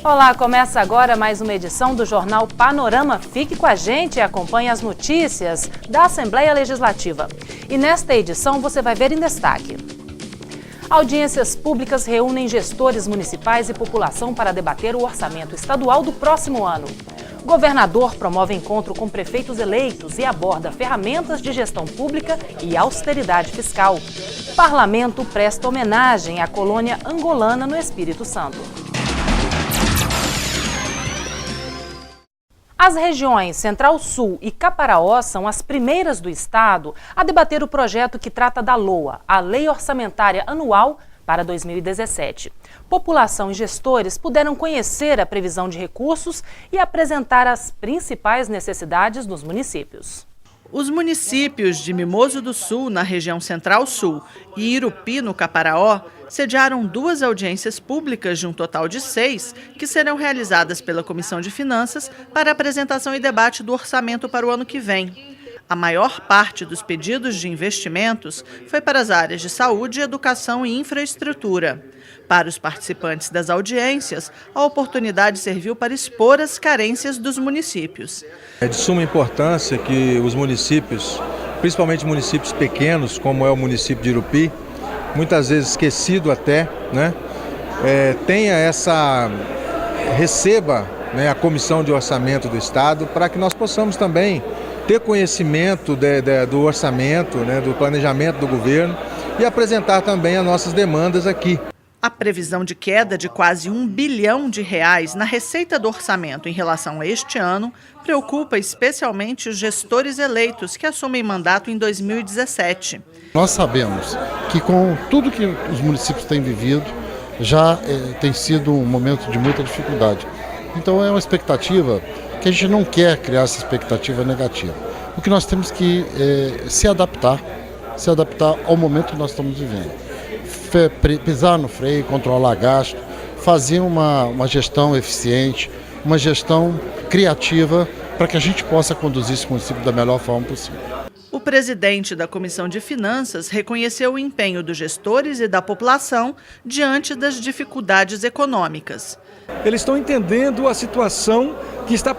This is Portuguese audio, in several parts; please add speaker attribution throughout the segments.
Speaker 1: Olá, começa agora mais uma edição do Jornal Panorama. Fique com a gente e acompanhe as notícias da Assembleia Legislativa. E nesta edição você vai ver em destaque: audiências públicas reúnem gestores municipais e população para debater o orçamento estadual do próximo ano. Governador promove encontro com prefeitos eleitos e aborda ferramentas de gestão pública e austeridade fiscal. Parlamento presta homenagem à colônia angolana no Espírito Santo. As regiões Central-Sul e Caparaó são as primeiras do estado a debater o projeto que trata da LOA, a Lei Orçamentária Anual para 2017. População e gestores puderam conhecer a previsão de recursos e apresentar as principais necessidades dos municípios.
Speaker 2: Os municípios de Mimoso do Sul, na região Central-Sul, e Irupi, no Caparaó, sediaram 2 audiências públicas de um total de 6, que serão realizadas pela Comissão de Finanças para apresentação e debate do orçamento para o ano que vem. A maior parte dos pedidos de investimentos foi para as áreas de saúde, educação e infraestrutura. Para os participantes das audiências, a oportunidade serviu para expor as carências dos municípios.
Speaker 3: É de suma importância que os municípios, principalmente municípios pequenos, como é o município de Irupi, muitas vezes esquecido até, receba a Comissão de Orçamento do Estado, para que nós possamos também ter conhecimento do orçamento, do planejamento do governo e apresentar também as nossas demandas aqui.
Speaker 2: A previsão de queda de quase R$1 bilhão na receita do orçamento em relação a este ano preocupa especialmente os gestores eleitos que assumem mandato em 2017.
Speaker 4: Nós sabemos que com tudo que os municípios têm vivido, já tem sido um momento de muita dificuldade. Então é uma expectativa que a gente não quer criar essa expectativa negativa. O que nós temos que se adaptar ao momento que nós estamos vivendo. Pisar no freio, controlar gasto, fazer uma gestão eficiente, uma gestão criativa para que a gente possa conduzir esse município da melhor forma possível.
Speaker 2: O presidente da Comissão de Finanças reconheceu o empenho dos gestores e da população diante das dificuldades econômicas.
Speaker 5: Eles estão entendendo a situação que está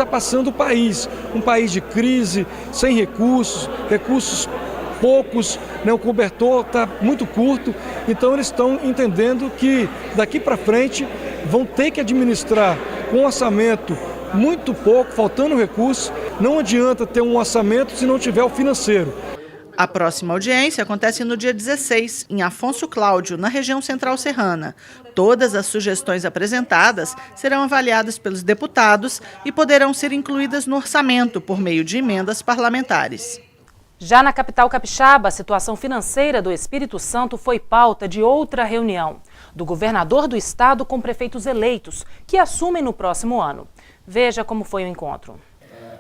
Speaker 5: passando o país. Um país de crise, sem recursos poucos, o cobertor está muito curto, então eles estão entendendo que daqui para frente vão ter que administrar com um orçamento muito pouco, faltando recursos. Não adianta ter um orçamento se não tiver o financeiro.
Speaker 2: A próxima audiência acontece no dia 16, em Afonso Cláudio, na região central serrana. Todas as sugestões apresentadas serão avaliadas pelos deputados e poderão ser incluídas no orçamento por meio de emendas parlamentares.
Speaker 1: Já na capital capixaba, a situação financeira do Espírito Santo foi pauta de outra reunião do governador do estado com prefeitos eleitos, que assumem no próximo ano. Veja como foi o encontro.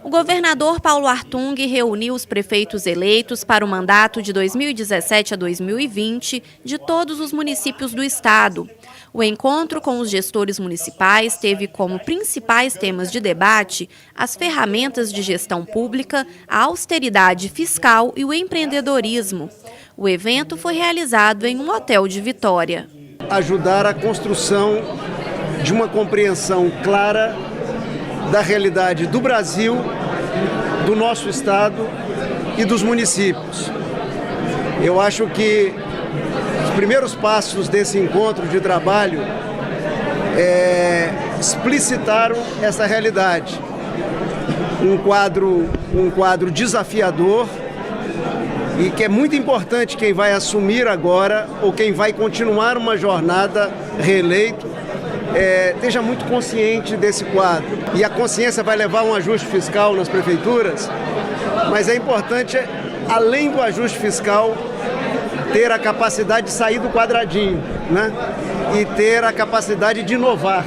Speaker 6: O governador Paulo Artung reuniu os prefeitos eleitos para o mandato de 2017 a 2020 de todos os municípios do estado. O encontro com os gestores municipais teve como principais temas de debate as ferramentas de gestão pública, a austeridade fiscal e o empreendedorismo. O evento foi realizado em um hotel de Vitória.
Speaker 7: Ajudar a construção de uma compreensão clara da realidade do Brasil, do nosso estado e dos municípios. Eu acho que os primeiros passos desse encontro de trabalho explicitaram essa realidade. Um quadro desafiador e que é muito importante quem vai assumir agora ou quem vai continuar uma jornada reeleito esteja muito consciente desse quadro. E a consciência vai levar a um ajuste fiscal nas prefeituras, mas é importante, além do ajuste fiscal, ter a capacidade de sair do quadradinho, e ter a capacidade de inovar.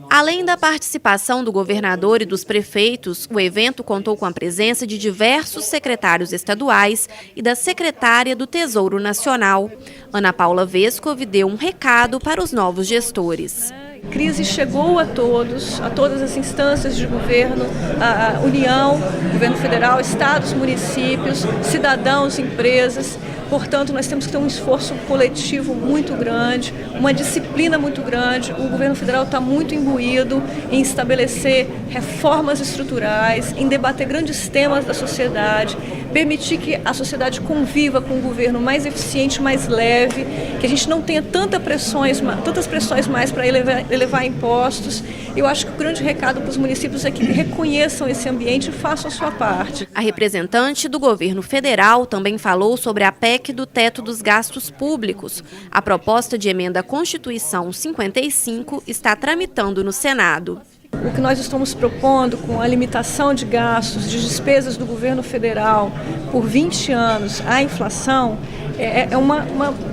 Speaker 6: Além da participação do governador e dos prefeitos, o evento contou com a presença de diversos secretários estaduais e da secretária do Tesouro Nacional. Ana Paula Vescov deu um recado para os novos gestores.
Speaker 8: A crise chegou a todos, a todas as instâncias de governo, a União, governo federal, estados, municípios, cidadãos, empresas. Portanto, nós temos que ter um esforço coletivo muito grande, uma disciplina muito grande. O governo federal está muito imbuído em estabelecer reformas estruturais, em debater grandes temas da sociedade, permitir que a sociedade conviva com um governo mais eficiente, mais leve, que a gente não tenha tantas pressões mais para elevar impostos. Eu acho que o grande recado para os municípios é que reconheçam esse ambiente e façam a sua parte.
Speaker 6: A representante do governo federal também falou sobre a PEC do teto dos gastos públicos. A proposta de emenda à Constituição 55 está tramitando no Senado.
Speaker 8: O que nós estamos propondo com a limitação de gastos, de despesas do governo federal por 20 anos à inflação, é uma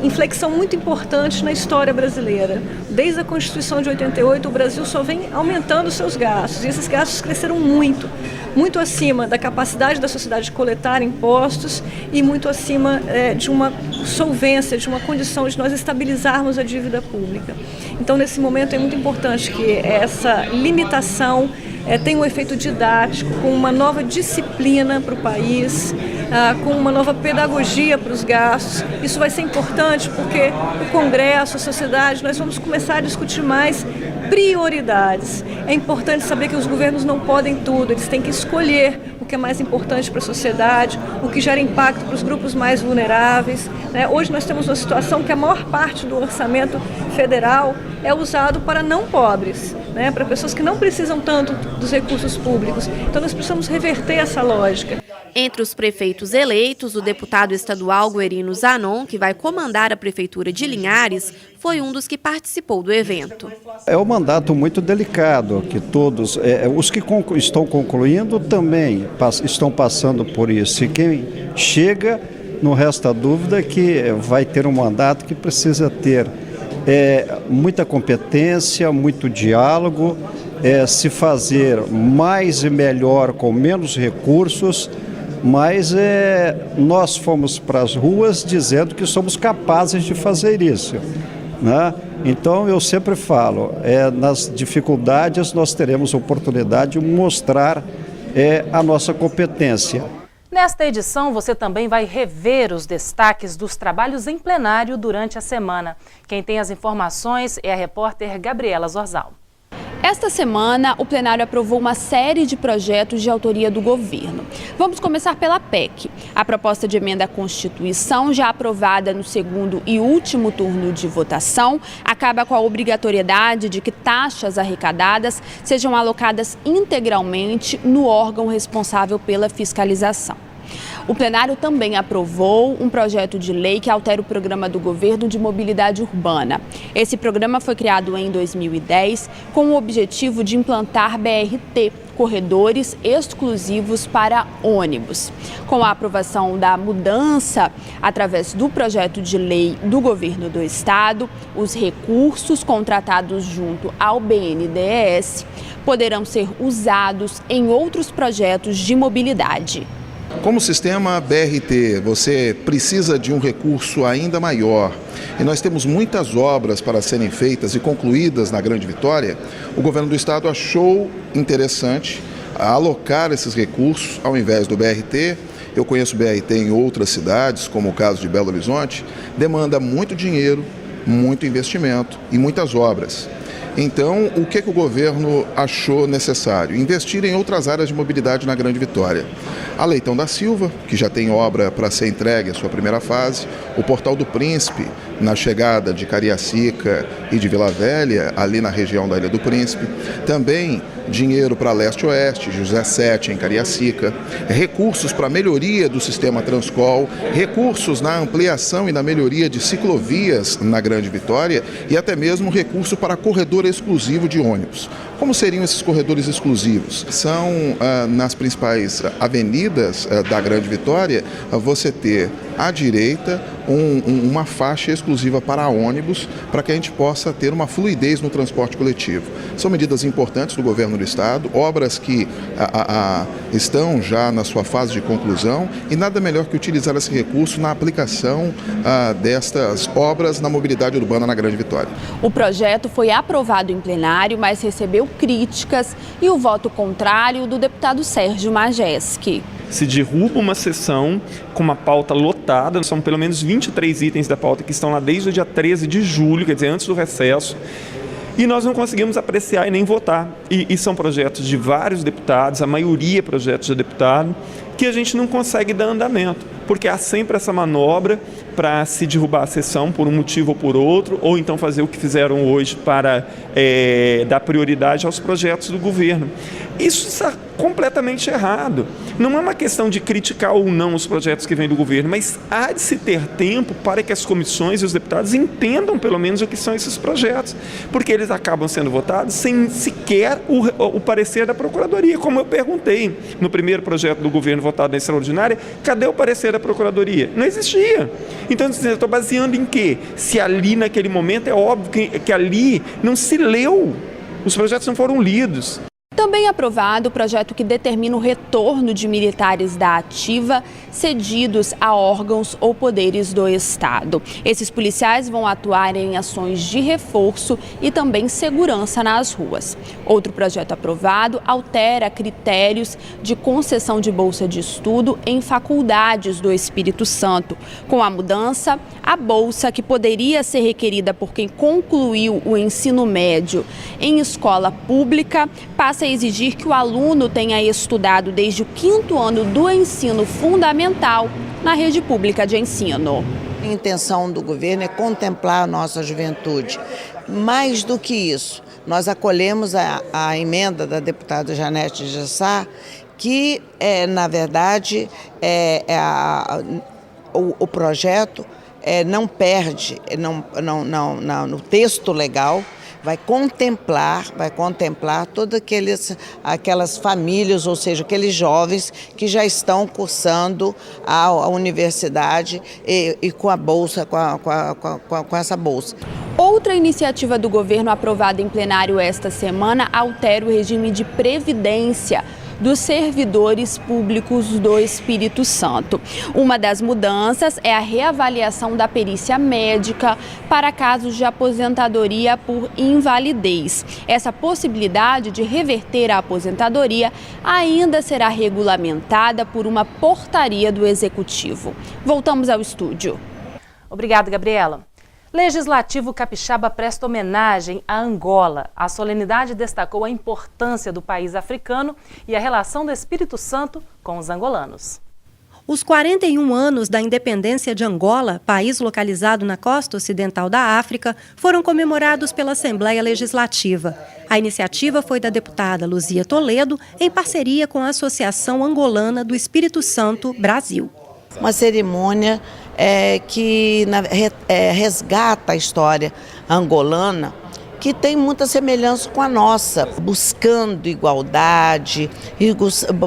Speaker 8: inflexão muito importante na história brasileira. Desde a Constituição de 88, o Brasil só vem aumentando seus gastos, e esses gastos cresceram muito acima da capacidade da sociedade de coletar impostos e muito acima de uma solvência, de uma condição de nós estabilizarmos a dívida pública. Então, nesse momento, é muito importante que essa limitação tenha um efeito didático, com uma nova disciplina para o país, com uma nova pedagogia para os gastos. Isso vai ser importante porque o Congresso, a sociedade, nós vamos começar a discutir mais prioridades. É importante saber que os governos não podem tudo, eles têm que escolher o que é mais importante para a sociedade, o que gera impacto para os grupos mais vulneráveis. Hoje nós temos uma situação que a maior parte do orçamento federal é usado para não pobres, para pessoas que não precisam tanto dos recursos públicos. Então nós precisamos reverter essa lógica.
Speaker 6: Entre os prefeitos eleitos, o deputado estadual Guerino Zanon, que vai comandar a prefeitura de Linhares, foi um dos que participou do evento.
Speaker 9: É um mandato muito delicado, que todos, os que estão concluindo também estão passando por isso. E quem chega, não resta dúvida que vai ter um mandato que precisa ter muita competência, muito diálogo, se fazer mais e melhor com menos recursos, mas nós fomos para as ruas dizendo que somos capazes de fazer isso, né? Então eu sempre falo, nas dificuldades nós teremos oportunidade de mostrar a nossa competência.
Speaker 1: Nesta edição, você também vai rever os destaques dos trabalhos em plenário durante a semana. Quem tem as informações é a repórter Gabriela Zorzal.
Speaker 10: Esta semana, o plenário aprovou uma série de projetos de autoria do governo. Vamos começar pela PEC. A proposta de emenda à Constituição, já aprovada no segundo e último turno de votação, acaba com a obrigatoriedade de que taxas arrecadadas sejam alocadas integralmente no órgão responsável pela fiscalização. O plenário também aprovou um projeto de lei que altera o programa do governo de mobilidade urbana. Esse programa foi criado em 2010 com o objetivo de implantar BRT, corredores exclusivos para ônibus. Com a aprovação da mudança através do projeto de lei do governo do estado, os recursos contratados junto ao BNDES poderão ser usados em outros projetos de mobilidade.
Speaker 11: Como sistema BRT, você precisa de um recurso ainda maior e nós temos muitas obras para serem feitas e concluídas na Grande Vitória. O governo do estado achou interessante alocar esses recursos ao invés do BRT. Eu conheço BRT em outras cidades, como o caso de Belo Horizonte, demanda muito dinheiro, muito investimento e muitas obras. Então, o que o governo achou necessário? Investir em outras áreas de mobilidade na Grande Vitória. A Leitão da Silva, que já tem obra para ser entregue a sua primeira fase, o Portal do Príncipe, na chegada de Cariacica e de Vila Velha, ali na região da Ilha do Príncipe. Também dinheiro para Leste-Oeste, José Sete em Cariacica, recursos para a melhoria do sistema Transcol, recursos na ampliação e na melhoria de ciclovias na Grande Vitória e até mesmo recurso para corredor exclusivo de ônibus. Como seriam esses corredores exclusivos? São nas principais avenidas da Grande Vitória, você ter à direita uma faixa exclusiva para ônibus, para que a gente possa ter uma fluidez no transporte coletivo. São medidas importantes do governo do estado, obras que estão já na sua fase de conclusão, e nada melhor que utilizar esse recurso na aplicação destas obras na mobilidade urbana na Grande Vitória.
Speaker 10: O projeto foi aprovado em plenário, mas recebeu críticas e o voto contrário do deputado Sérgio Majeski.
Speaker 12: Se derruba uma sessão com uma pauta lotada, são pelo menos 23 itens da pauta que estão lá desde o dia 13 de julho, quer dizer, antes do recesso, e nós não conseguimos apreciar e nem votar. E são projetos de vários deputados, a maioria projetos de deputado, que a gente não consegue dar andamento, porque há sempre essa manobra para se derrubar a sessão por um motivo ou por outro, ou então fazer o que fizeram hoje para dar prioridade aos projetos do governo. Isso está completamente errado. Não é uma questão de criticar ou não os projetos que vêm do governo, mas há de se ter tempo para que as comissões e os deputados entendam pelo menos o que são esses projetos, porque eles acabam sendo votados sem sequer o parecer da Procuradoria. Como eu perguntei no primeiro projeto do governo votado na extraordinária, cadê o parecer da Procuradoria? Não existia. Então, eu estou baseando em quê? Se ali naquele momento é óbvio que ali não se leu, os projetos não foram lidos.
Speaker 10: Também aprovado o projeto que determina o retorno de militares da ativa cedidos a órgãos ou poderes do Estado. Esses policiais vão atuar em ações de reforço e também segurança nas ruas. Outro projeto aprovado altera critérios de concessão de bolsa de estudo em faculdades do Espírito Santo. Com a mudança, a bolsa que poderia ser requerida por quem concluiu o ensino médio em escola pública passa a exigir que o aluno tenha estudado desde o 5º ano do ensino fundamental na rede pública de ensino.
Speaker 13: A intenção do governo é contemplar a nossa juventude. Mais do que isso, nós acolhemos a emenda da deputada Janete de Sá, que, na verdade, o projeto não perde no texto legal, vai contemplar todas aquelas famílias, ou seja, aqueles jovens que já estão cursando a universidade e com a bolsa, com essa bolsa.
Speaker 10: Outra iniciativa do governo aprovada em plenário esta semana altera o regime de previdência dos servidores públicos do Espírito Santo. Uma das mudanças é a reavaliação da perícia médica para casos de aposentadoria por invalidez. Essa possibilidade de reverter a aposentadoria ainda será regulamentada por uma portaria do Executivo. Voltamos ao estúdio.
Speaker 1: Obrigada, Gabriela. Legislativo capixaba presta homenagem a Angola. A solenidade destacou a importância do país africano e a relação do Espírito Santo com os angolanos.
Speaker 14: Os 41 anos da independência de Angola, país localizado na costa ocidental da África, foram comemorados pela Assembleia Legislativa. A iniciativa foi da deputada Luzia Toledo, em parceria com a Associação Angolana do Espírito Santo, Brasil.
Speaker 13: Uma cerimônia que resgata a história angolana, que tem muita semelhança com a nossa, buscando igualdade,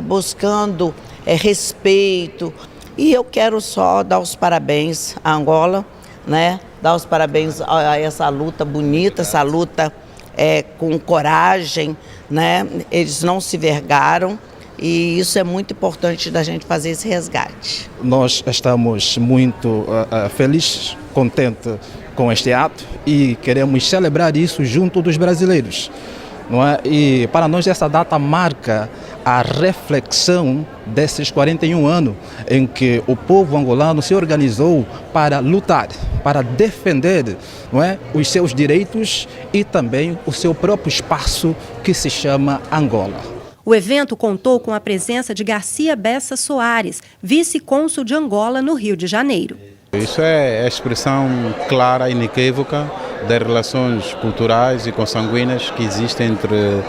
Speaker 13: buscando respeito. E eu quero só dar os parabéns à Angola, né? Dar os parabéns a essa luta bonita, essa luta com coragem, né? Eles não se vergaram. E isso é muito importante da gente fazer esse resgate.
Speaker 15: Nós estamos muito felizes, contentes com este ato e queremos celebrar isso junto dos brasileiros, não é? E para nós essa data marca a reflexão desses 41 anos em que o povo angolano se organizou para lutar, para defender, não é, os seus direitos e também o seu próprio espaço que se chama Angola.
Speaker 14: O evento contou com a presença de Garcia Bessa Soares, vice-cônsul de Angola no Rio de Janeiro.
Speaker 16: Isso é a expressão clara e inequívoca das relações culturais e consanguíneas que existem entre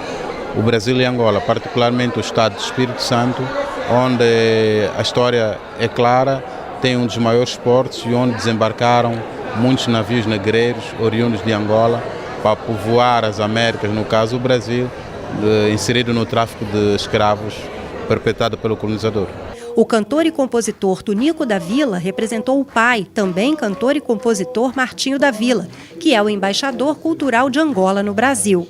Speaker 16: o Brasil e Angola, particularmente o estado do Espírito Santo, onde a história é clara, tem um dos maiores portos e onde desembarcaram muitos navios negreiros oriundos de Angola para povoar as Américas, no caso o Brasil, inserido no tráfico de escravos perpetrado pelo colonizador.
Speaker 14: O cantor e compositor Tunico da Vila representou o pai, também cantor e compositor Martinho da Vila, que é o embaixador cultural de Angola no Brasil.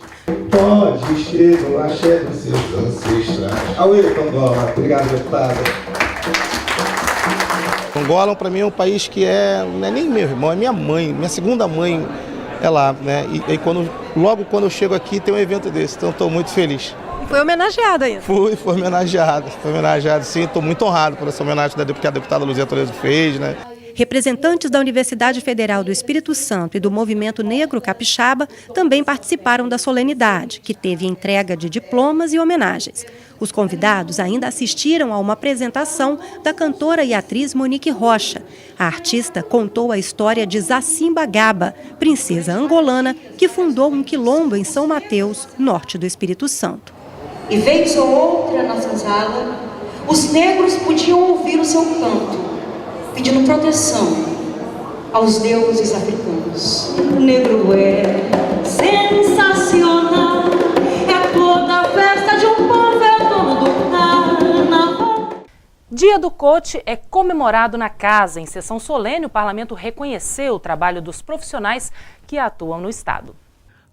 Speaker 17: Pode escrever o axé dos seus ancestrais. Angola, obrigado, deputada.
Speaker 18: Angola, para mim, é um país que não é nem meu irmão, é minha mãe, minha segunda mãe é lá, né? E logo quando eu chego aqui tem um evento desse, então estou muito feliz.
Speaker 14: Foi homenageado ainda?
Speaker 18: Foi homenageado, sim, estou muito honrado por essa homenagem que a deputada Luzia Toledo fez, né?
Speaker 14: Representantes da Universidade Federal do Espírito Santo e do Movimento Negro Capixaba também participaram da solenidade, que teve entrega de diplomas e homenagens. Os convidados ainda assistiram a uma apresentação da cantora e atriz Monique Rocha. A artista contou a história de Zacimba Gaba, princesa angolana, que fundou um quilombo em São Mateus, norte do Espírito Santo.
Speaker 19: E vez ou outra na senzala, os negros podiam ouvir o seu canto, pedindo proteção aos deuses africanos. O negro é sensacional, é toda a festa de um povo, é dono do carnaval.
Speaker 1: Dia do Coach é comemorado na casa. Em sessão solene, o parlamento reconheceu o trabalho dos profissionais que atuam no estado.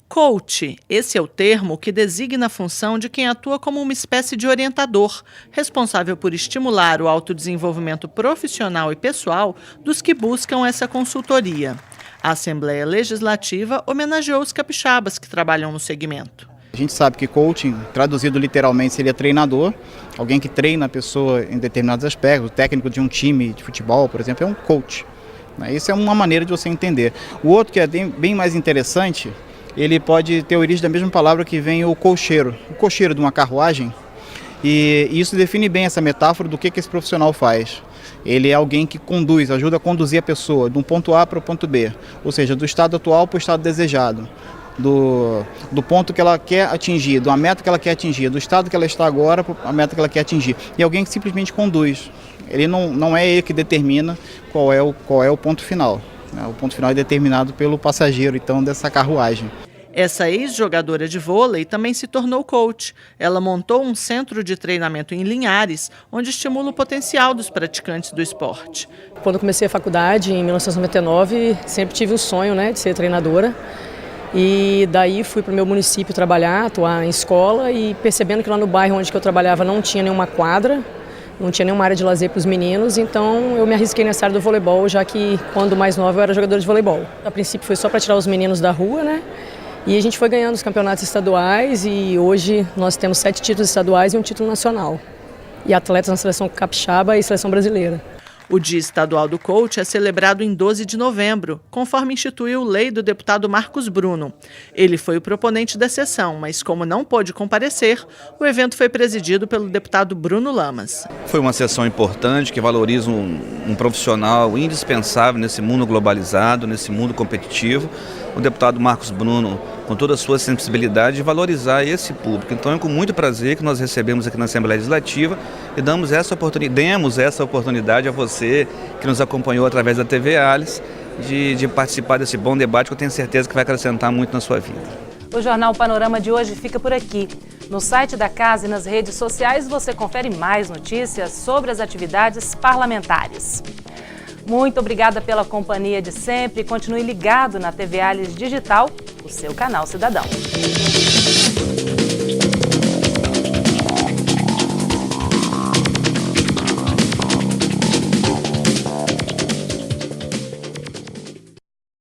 Speaker 2: Coach, esse é o termo que designa a função de quem atua como uma espécie de orientador, responsável por estimular o autodesenvolvimento profissional e pessoal dos que buscam essa consultoria. A Assembleia Legislativa homenageou os capixabas que trabalham no segmento.
Speaker 20: A gente sabe que coaching, traduzido literalmente, seria treinador, alguém que treina a pessoa em determinados aspectos. O técnico de um time de futebol, por exemplo, é um coach. Isso é uma maneira de você entender. O outro, que é bem mais interessante, ele pode ter origem da mesma palavra que vem o cocheiro de uma carruagem, e isso define bem essa metáfora do que esse profissional faz. Ele é alguém que conduz, ajuda a conduzir a pessoa de um ponto A para o ponto B, ou seja, do estado atual para o estado desejado, do ponto que ela quer atingir, da meta que ela quer atingir, do estado que ela está agora para a meta que ela quer atingir. E alguém que simplesmente conduz. Ele não é ele que determina qual é o ponto final. O ponto final é determinado pelo passageiro, então, dessa carruagem.
Speaker 2: Essa ex-jogadora de vôlei também se tornou coach. Ela montou um centro de treinamento em Linhares, onde estimula o potencial dos praticantes do esporte.
Speaker 21: Quando comecei a faculdade, em 1999, sempre tive o sonho, de ser treinadora. E daí fui para o meu município trabalhar, atuar em escola, e percebendo que lá no bairro onde eu trabalhava não tinha nenhuma quadra, não tinha nenhuma área de lazer para os meninos, então eu me arrisquei nessa área do voleibol, já que quando mais nova eu era jogadora de voleibol. A princípio foi só para tirar os meninos da rua, E a gente foi ganhando os campeonatos estaduais, e hoje nós temos 7 títulos estaduais e um título nacional. E atletas na seleção capixaba e seleção brasileira.
Speaker 2: O Dia Estadual do Coach é celebrado em 12 de novembro, conforme instituiu lei do deputado Marcos Bruno. Ele foi o proponente da sessão, mas como não pôde comparecer, o evento foi presidido pelo deputado Bruno Lamas.
Speaker 22: Foi uma sessão importante que valoriza um profissional indispensável nesse mundo globalizado, nesse mundo competitivo. O deputado Marcos Bruno, com toda a sua sensibilidade, de valorizar esse público. Então é com muito prazer que nós recebemos aqui na Assembleia Legislativa e demos essa oportunidade a você que nos acompanhou através da TV Alice de participar desse bom debate que eu tenho certeza que vai acrescentar muito na sua vida.
Speaker 1: O Jornal Panorama de hoje fica por aqui. No site da casa e nas redes sociais você confere mais notícias sobre as atividades parlamentares. Muito obrigada pela companhia de sempre. Continue ligado na TV Alice Digital, o seu canal cidadão.